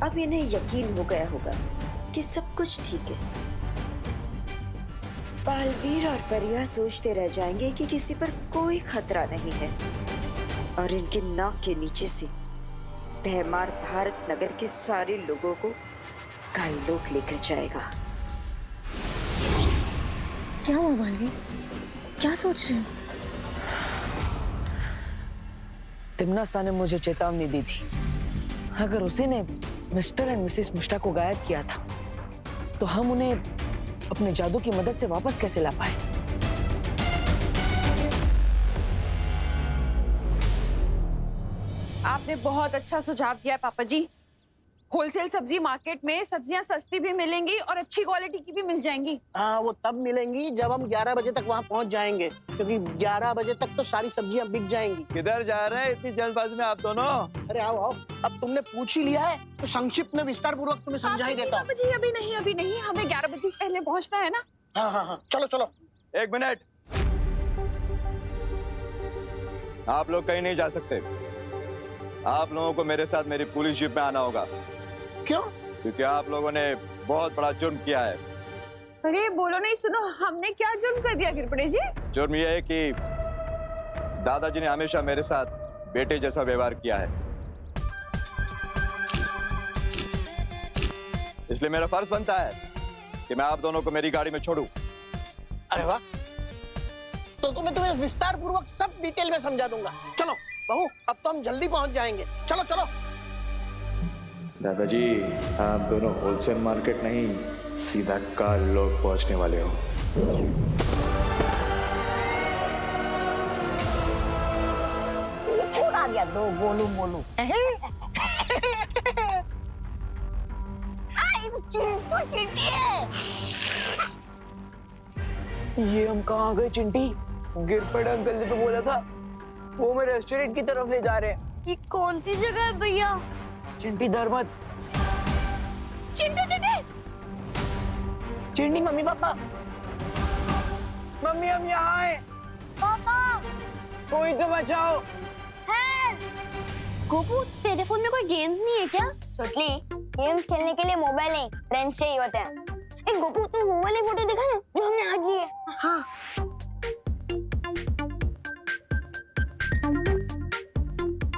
अब इन्हें यकीन हो गया होगा कि सब कुछ ठीक है। बालवीर और परिया सोचते रह जाएंगे कि किसी पर कोई खतरा नहीं है और इनके नाक के नीचे से तहमार भारत नगर के सारे लोगों को कायलोक लेकर जाएगा। क्या हुआ बालवीर, क्या सोच रहे हो? तिम्नासा ने मुझे चेतावनी दी थी, अगर उसी ने मिस्टर एंड मिसेस मुश्ता को गायब किया था तो हम उन्हें अपने जादू की मदद से वापस कैसे ला पाए। आपने बहुत अच्छा सुझाव दिया पापा जी। होलसेल सब्जी मार्केट में सब्जियां सस्ती भी मिलेंगी और अच्छी क्वालिटी की भी मिल जाएंगी। हाँ, वो तब मिलेंगी जब हम 11 बजे तक वहाँ पहुँच जाएंगे, क्योंकि 11 बजे तक तो सारी सब्जियां बिक जाएंगी। किधर जा रहे हैं इतनी जल्दबाजी में आप दोनों? अरे आओ आओ, अब तुमने पूछ ही लिया है तो संक्षिप्त में विस्तार पूर्वक तुम्हें समझा ही देता हूँ। पापा जी अभी नहीं, हमें 11 बजे पहले पहुंचना है ना। हाँ हाँ हाँ, चलो चलो। 1 मिनट, आप लोग कहीं नहीं जा सकते। आप लोगों को मेरे साथ मेरी पुलिस जीप में आना होगा। क्यों? क्योंकि आप लोगों ने बहुत बड़ा जुर्म किया है। अरे बोलो नहीं, सुनो, हमने क्या जुर्म कर दिया गिरपड़े जी? जुर्म यह है कि दादाजी ने हमेशा मेरे साथ बेटे जैसा व्यवहार किया है, इसलिए मेरा फर्ज बनता है कि मैं आप दोनों को मेरी गाड़ी में छोड़ूं। अरे वाह, तो मैं तुम्हें विस्तार पूर्वक सब डिटेल में समझा दूंगा। चलो बहू, अब तो हम जल्दी पहुंच जाएंगे। चलो चलो। दादाजी, आप दोनों होलसेल मार्केट नहीं, सीधा कायलोक पहुंचने वाले हो। आ गया दो गोलू मोलू। ये हम कहाँ गए चिंटी? गिरपड़े अंकल ने तो बोला था वो मेरे रेस्टोरेंट की तरफ ले जा रहे हैं। ये कौन सी जगह है भैया? चिंटी डर मत। चिंटू चिंटी, चिंटी मम्मी पापा, मम्मी हम यहाँ हैं। पापा कोई तो बचाओ। है। गोपू, तेरे फोन में कोई गेम्स नहीं है क्या? सोचली, गेम्स खेलने के लिए मोबाइल नहीं, फ्रेंड्स चाहिए होते हैं। एक गोपू, तू वो वाली फोटो दिखा ना जो हमने आज ली है। हाँ।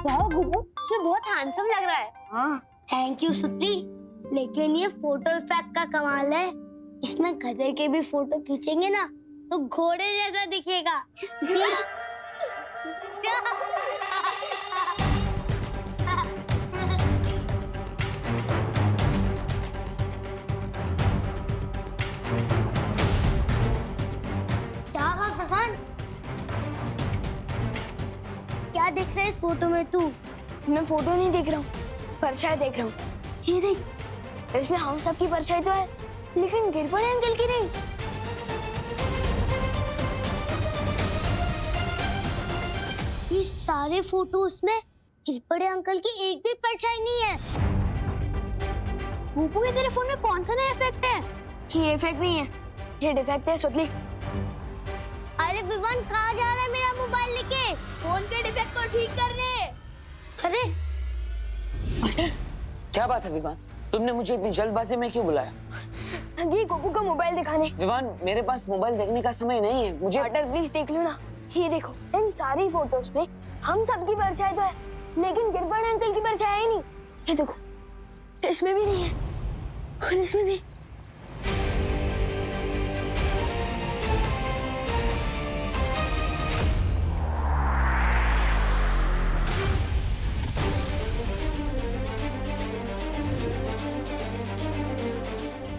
वाह गोपू, ये बहुत हैंडसम लग रहा है। हाँ, थैंक यू सुतली, लेकिन ये फोटो इफेक्ट का कमाल है। इसमें गधे के भी फोटो खींचेंगे ना तो घोड़े जैसा दिखेगा। क्या भगवान, क्या दिख रहा है इस फोटो में तू? मैं फोटो नहीं देख रहा हूँ, परछाई देख रहा हूँ। ये देख, इसमें हम सबकी परछाई तो है, लेकिन गिरपड़े अंकल की नहीं। ये सारे फोटोज में गिरपड़े अंकल की एक भी परछाई नहीं है। गोपू, ये तेरे फोन में कौन सा नया इफेक्ट है? ये इफेक्ट नहीं है, ये डिफेक्ट है सुतली। अरे विवान, कहाँ जा रहा है मेरा मोबाइल लेके? फोन के डिफेक्ट को ठीक करने। अरे क्या बात है विवान, तुमने मुझे इतनी जल्दबाजी में क्यों बुलाया? ये गोपू का मोबाइल दिखाने। विवान, मेरे पास मोबाइल देखने का समय नहीं है, मुझे। पार्टनर प्लीज देख लो ना, ये देखो, इन सारी फोटोज में हम सबकी परछाई तो है, लेकिन गिरपड़े अंकल की परछाई ही नहीं। ये देखो, इसमें भी नहीं है और इसमें भी।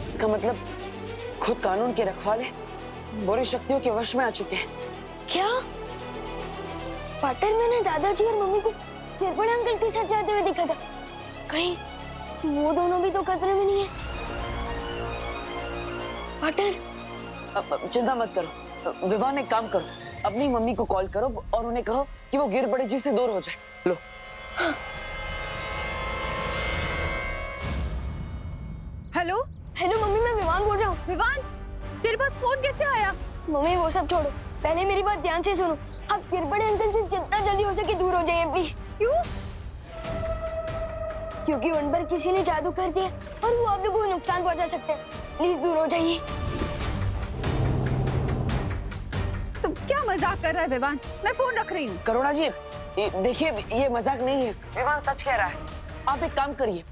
इसका मतलब खुद कानून के रखवाले बुरी शक्तियों के वश में आ चुके हैं। क्या? पार्टनर, मैंने दादाजी और मम्मी को गिरपड़े अंकल के साथ जाते हुए देखा था। कहीं वो दोनों भी तो खतरे में नहीं है? पार्टनर, चिंता मत करो विवान, एक काम करो, अपनी मम्मी को कॉल करो और उन्हें कहो कि वो गिरपड़े जी से दूर हो जाए। लो। हेलो हेलो मम्मी, मैं विवान बोल रहा हूँ। विवान, तेरे पास फोन कैसे आया? मम्मी वो सब छोड़ो, पहले मेरी बात ध्यान से सुनो। आप गिरपड़े अंकल से जितना जल्दी हो सके दूर हो जाइए प्लीज। क्यों? क्योंकि उन पर किसी ने जादू कर दिया और वो अभी कोई नुकसान पहुंचा सकते हैं। प्लीज दूर हो जाइए। तुम क्या मजाक कर रहा है विवान? मैं फोन रख रही हूँ। करुणा जी, देखिए ये मजाक नहीं है, विवान सच कह रहा है। आप एक काम करिए,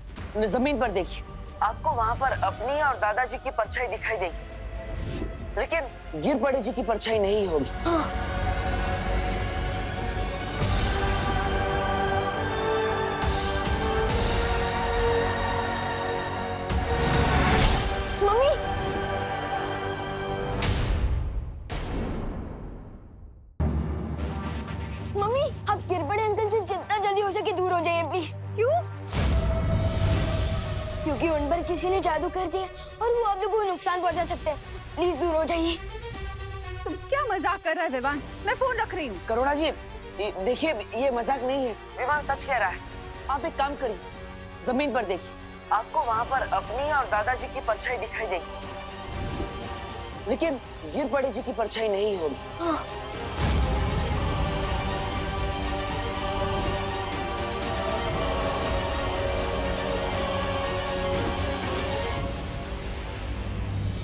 जमीन पर देखिए, आपको वहाँ पर अपनी और दादाजी की परछाई दिखाई देगी, लेकिन गिर पड़े जी की परछाई नहीं होगी। मम्मी, मम्मी, आप गिर पड़े अंकल से जितना जल्दी हो सके दूर हो जाइए प्लीज। क्यों? क्योंकि उन पर किसी ने जादू कर दिया और वो अभी कोई नुकसान पहुंचा सकते हैं। प्लीज दूर हो जाइए। तुम क्या मजाक कर रहा है विवान? मैं फोन रख रही हूँ। करुणा जी, देखिए ये मजाक नहीं है, विवान सच कह रहा है। आप एक काम करिए, जमीन पर देखिए, आपको वहाँ पर अपनी और दादाजी की परछाई दिखाई देगी, लेकिन गिर पड़े जी की परछाई नहीं होगी।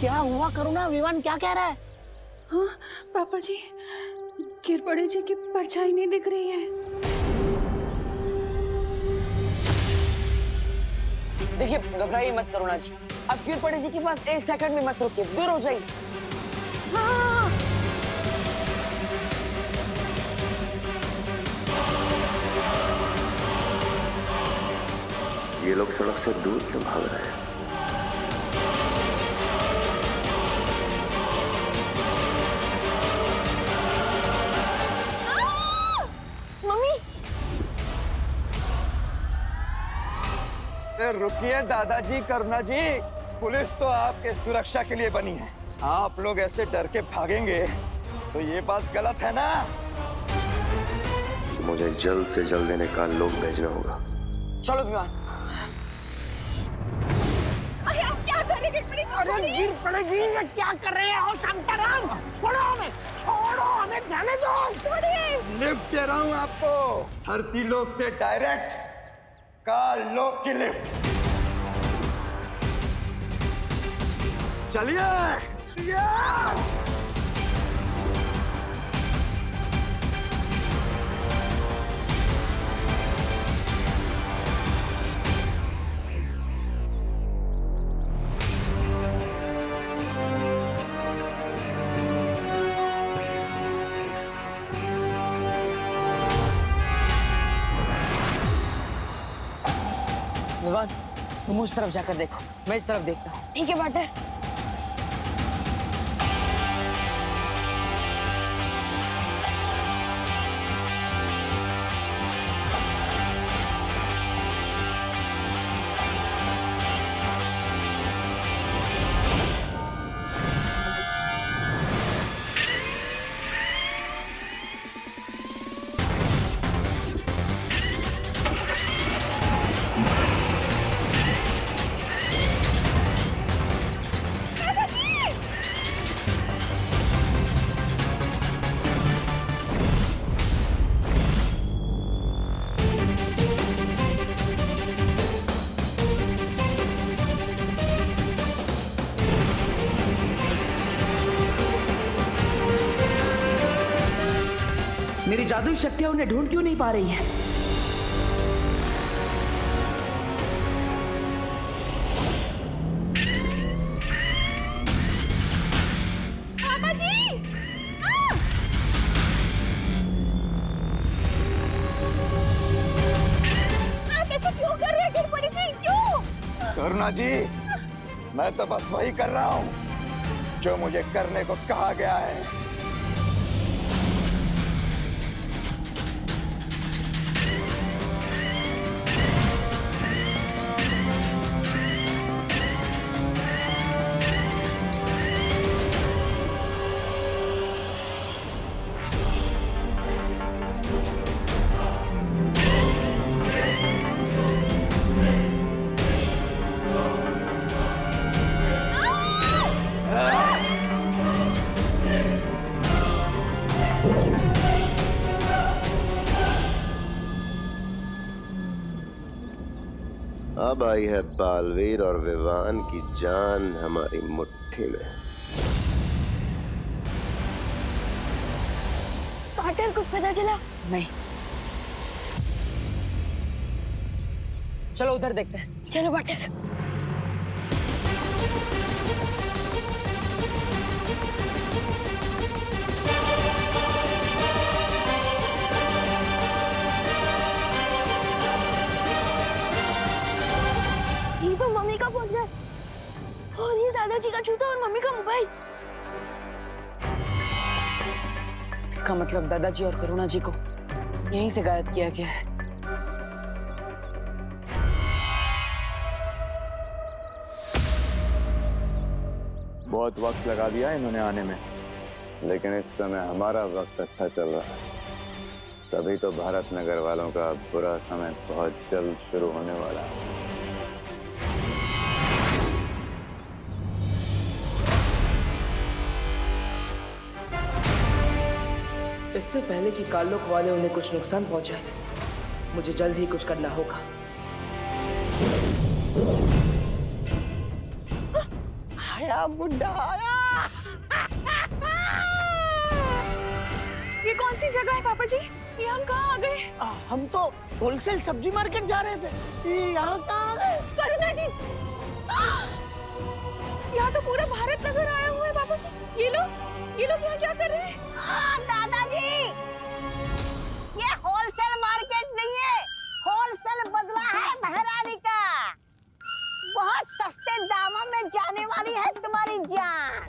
क्या हुआ करुणा? विवान क्या कह रहा है? हाँ पापा जी, गिर पड़े जी की परछाई नहीं दिख रही है। देखिए घबराइए मत करुणा जी, आप गिर पड़े जी के पास एक सेकंड भी मत रुकिए, दूर हो जाइए। हाँ। ये लोग सड़क से दूर क्यों भाग रहे हैं? मम्मी, रुकिए दादाजी, करुणा जी, पुलिस तो आपके सुरक्षा के लिए बनी है। आप लोग ऐसे डर के भागेंगे तो ये बात गलत है ना? मुझे जल्द से जल्द इन्हें का लोग भेजना होगा। चलो विमान। अरे आप क्या कर रहे हैं? अरे गिर पड़े जी, ये क्या कर रहे हैं? शांताराम, छोड़ो हमें, छोड़ो हमें, जाने दो। छोड़िए। लिफ्ट दे रहा हूँ आपको, धरती लोक से डायरेक्ट काल लोक की लिफ्ट। चलिए। विवान, तुम उस तरफ जाकर देखो, मैं इस तरफ देखता हूँ। ठीक है पार्टनर। मेरी जादुई शक्तियां उन्हें ढूंढ क्यों नहीं पा रही हैं? पापा जी! आप ऐसे क्यों कर रहे हैं? गिर पड़ी थी, क्यों? करुणा जी, मैं तो बस वही कर रहा हूँ जो मुझे करने को कहा गया है। अब आई है बालवीर और विवान की जान हमारी मुट्ठी में। पाटर को पता चला? नहीं। चलो उधर देखते हैं। चलो पाटर। ये तो मम्मी का पोस्टर और ये दादाजी का जूता और मम्मी का मोबाइल। इसका मतलब दादाजी और करुणा जी को यहीं से गायब किया गया है। बहुत वक्त लगा दिया इन्होंने आने में, लेकिन इस समय हमारा वक्त अच्छा चल रहा है, तभी तो भारत नगर वालों का बुरा समय बहुत जल्द शुरू होने वाला है। इससे पहले कि कालोक वाले उन्हें कुछ नुकसान पहुंचाए, मुझे जल्द ही कुछ करना होगा। आया बुड्ढा आया। ये कौन सी जगह है पापा जी? ये हम कहाँ आ गए? हम तो होलसेल सब्जी मार्केट जा रहे थे, ये यहाँ कहाँ आ गए? करुणा जी, यहाँ तो पूरा भारत नगर आया हुआ है पापा जी। ये लोग यहाँ क्या कर रहे हैं? दादाजी, ये होलसेल मार्केट नहीं है, होलसेल बदला है महारानी का। बहुत सस्ते दामों में जाने वाली है तुम्हारी जान।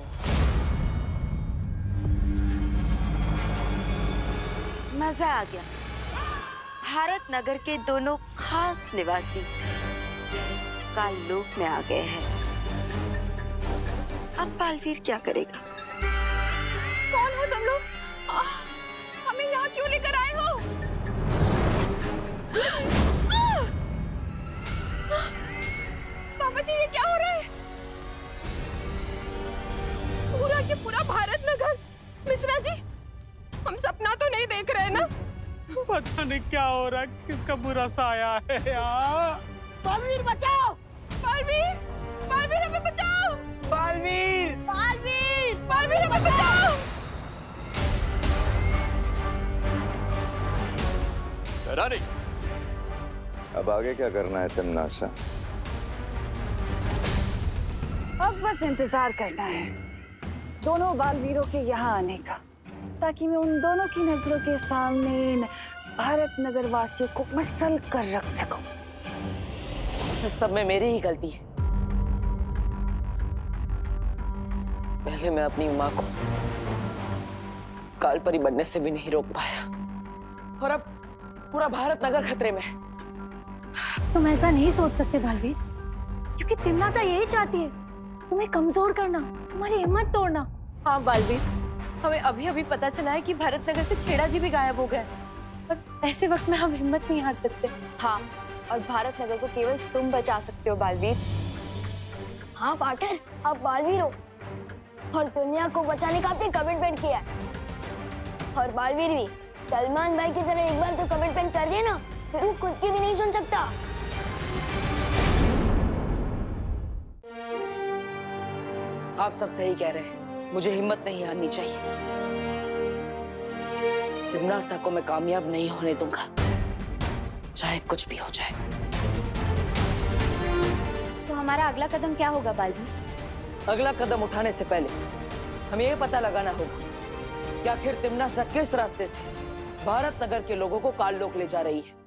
मजा आ गया। भारत नगर के दोनों खास निवासी काललोक में आ गए हैं। अब बालवीर क्या करेगा? कौन हो तुम लोग? हमें यहाँ क्यों लेकर आए हो? पापा जी, ये क्या हो रहा है? पूरा के पूरा भारत नगर। मिश्रा जी, हम सपना तो नहीं देख रहे ना? पता नहीं क्या हो रहा है, किसका बुरा साया है यार। बालवीर बचाओ! बालवीर, बालवीर हमें बचाओ! बालवीर! बालवीर! बालवीर हमें बचाओ! रानी, अब आगे क्या करना है तिमनासा? अब बस इंतजार करना है दोनों बालवीरों के यहाँ आने का, ताकि मैं उन दोनों की नजरों के सामने इन भारत नगर वासियों को मसल कर रख सकूं। इस सब में मेरी ही गलती है। पहले मैं अपनी माँ को कालपरी बनने से भी नहीं रोक पाया, और अब पूरा भारत नगर खतरे में है। तुम ऐसा नहीं सोच सकते बालवीर, क्योंकि तिमनासा यही चाहती है, तुम्हें कमजोर करना, तुम्हारी हिम्मत तोड़ना। हाँ बालवीर, हमें अभी अभी पता चला है कि भारत नगर से छेड़ा जी भी गायब हो गए, पर ऐसे वक्त में हम हिम्मत नहीं हार सकते। हाँ, और भारत नगर को केवल तुम बचा सकते हो बालवीर। हाँ पाटर, आप बालवीर हो और दुनिया को बचाने का आपने कमिटमेंट किया है। और बालवीर भी सलमान भाई की तरह एक बार तो कमिटमेंट कर दिया ना, फिर वो खुद की भी नहीं सुन सकता। आप सब सही कह रहे हैं, मुझे हिम्मत नहीं हारनी चाहिए। तिमनासा को मैं कामयाब नहीं होने दूंगा, चाहे कुछ भी हो जाए। तो हमारा अगला कदम क्या होगा बालवीर? अगला कदम उठाने से पहले हमें ये पता लगाना होगा कि आखिर तिमनासा किस रास्ते से भारत नगर के लोगों को काललोक ले जा रही है।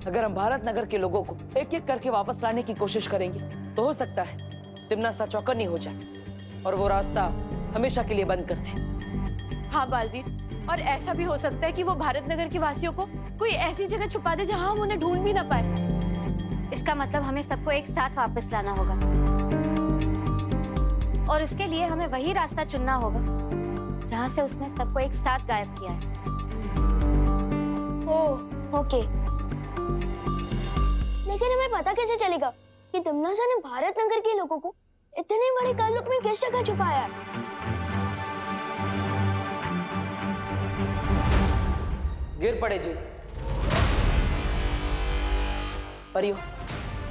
अगर हम भारत नगर के लोगों को एक एक करके वापस लाने की कोशिश करेंगे, तो हो सकता है तिमनासा चौकन्नी हो जाए और वो रास्ता हमेशा के लिए बंद कर दे। हाँ बालवीर, और ऐसा भी हो सकता है कि वो भारत नगर के वासियों को कोई ऐसी जगह छुपा दे जहां हम उन्हें ढूंढ भी ना पाए। इसका मतलब हमें सबको एक साथ वापस लाना होगा, और इसके लिए हमें वही रास्ता चुनना होगा जहां से उसने सबको एक साथ गायब किया है। ओह, ओके। लेकिन हमें पता कैसे चलेगा कि तिमनासा ने भारत नगर के लोगों को इतने बड़े काललोक में किस जगह छुपाया है? गिर पड़े जिस परियो,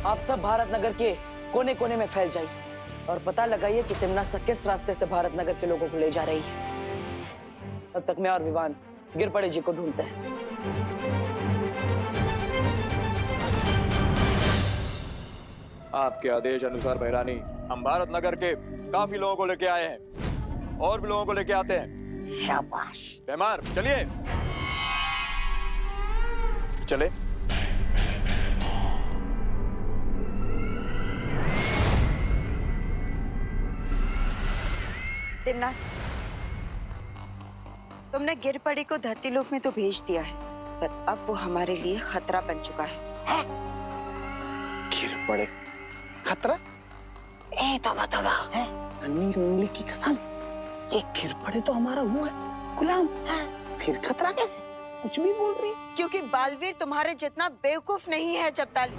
आप सब भारत नगर के कोने कोने में फैल जाइए और पता लगाइए कि तिमना किस रास्ते से भारत नगर के लोगों को ले जा रही है। तब तक मैं और विवान गिरपड़े जी को ढूंढते हैं। आपके आदेश अनुसार महारानी, हम भारत नगर के काफी लोगों को लेके आए हैं और भी लोगों को लेके आते हैं। शाबाश। भैमार चलिए, चले। तिमनास, तुमने गिरपड़ी को धरती लोक में तो भेज दिया है, पर अब वो हमारे लिए खतरा बन चुका है। गिरपड़े खतरा? ए तोबा तोबा, नन्ही उंगली की कसम, ये गिरपड़े तो हमारा वो है गुलाम, फिर खतरा कैसे? कुछ भी बोल रही है। क्योंकि बालवीर तुम्हारे जितना बेवकूफ नहीं है जब्ताली।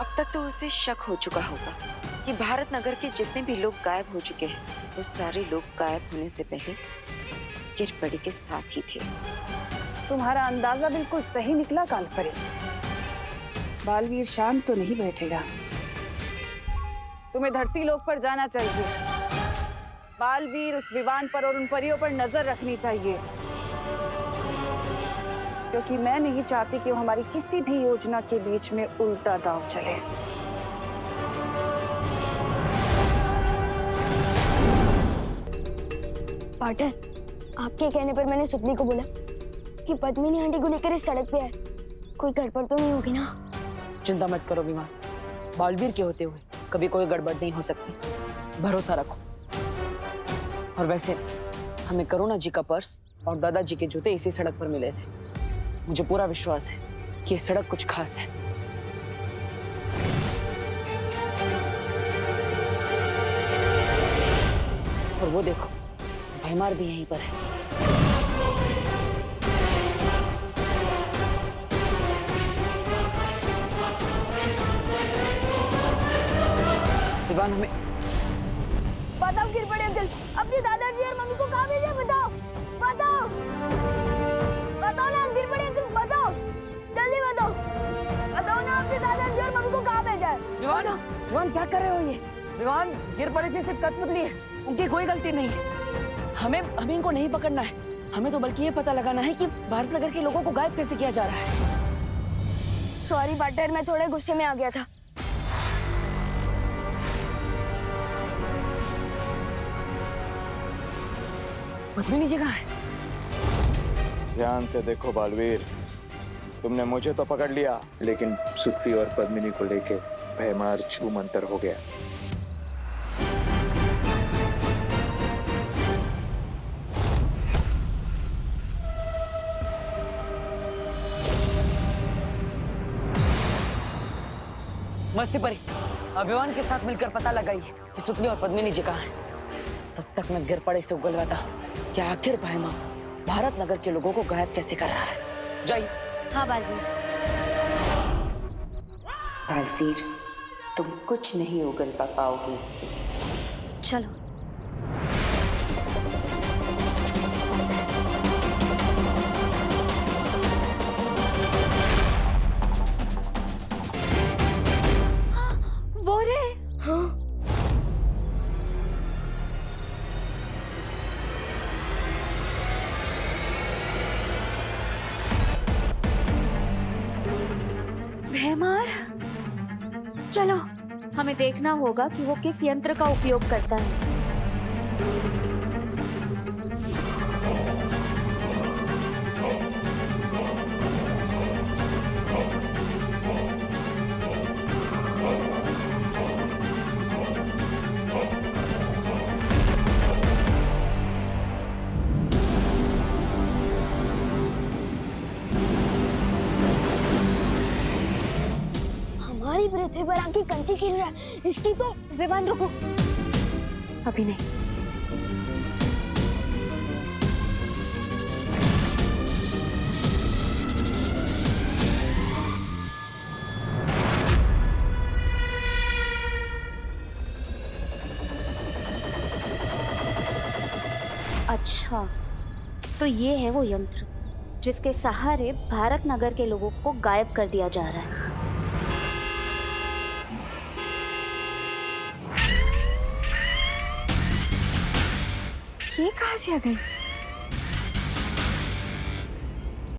अब तक तो उसे शक हो चुका होगा कि भारत नगर के जितने भी लोग गायब हो चुके हैं, वो सारे लोग गायब होने से पहले गिरपड़ी के साथ ही थे। तुम्हारा अंदाजा बिल्कुल सही निकला कालपरी। बालवीर शांत तो नहीं बैठेगा। तुम्हें धरती लोक पर जाना चाहिए। बालवीर उस विवान पर और उन परियों पर नजर रखनी चाहिए, क्योंकि मैं नहीं चाहती कि वो हमारी किसी भी योजना के बीच में उल्टा दांव चले। पार्टनर, आपके कहने पर मैंने सुपनी को बोला कि पद्मिनी आंटी को लेकर इस सड़क पे है। कोई गड़बड़ तो नहीं होगी ना? चिंता मत करो विमान, बालवीर के होते हुए कभी कोई गड़बड़ नहीं हो सकती, भरोसा रखो। और वैसे हमें करुणा जी का पर्स और दादाजी के जूते इसी सड़क पर मिले थे। मुझे पूरा विश्वास है कि ये सड़क कुछ खास है। और वो देखो, भैमार भी यहीं पर है। विवान, हमें बताओ गिरपड़े अंकल, अपने दादाजी और मम्मी को कहाँ भेजा? बताओ बताओ बताओ ना गिरपड़े अंकल, बताओ जल्दी बताओ। बताओ ना अपने दादाजी और मम्मी को कहाँ भेजा है? विवान, विवान क्या कर रहे हो ये? विवान, गिरपड़े जी सिर्फ कठपुतली है, उनकी कोई गलती नहीं है। हमें इनको नहीं पकड़ना है, हमें तो बल्कि ये पता लगाना है कि भारत नगर के लोगों को गायब कैसे किया जा रहा है। सॉरी पार्टनर, मैं थोड़े गुस्से में आ गया था। पद्मिनी जी कहाँ है? ध्यान से देखो बालवीर, तुमने मुझे तो पकड़ लिया, लेकिन सुतली और पद्मिनी को लेके भैमार छू मंतर हो गया। मस्ती परी, अभिमान के साथ मिलकर पता लगाइए कि सुतली और पद्मिनी जी कहाँ हैं। तब तक मैं गिरपड़े से उगलवाता कि आखिर भैमा भारत नगर के लोगों को गायब कैसे कर रहा है। जाइए। हाँ बालवीर। बालवीर, तुम कुछ नहीं उगलवा पाओगे इससे। चलो। वो रे। हाँ। भैमार, चलो हमें देखना होगा कि वो किस यंत्र का उपयोग करता है। हमारी पृथ्वी पर आके कंची खेल रहा है, इसकी तो। विवान रुको, अभी नहीं। अच्छा, तो ये है वो यंत्र जिसके सहारे भारत नगर के लोगों को गायब कर दिया जा रहा है। ये कहाँ से आ गई?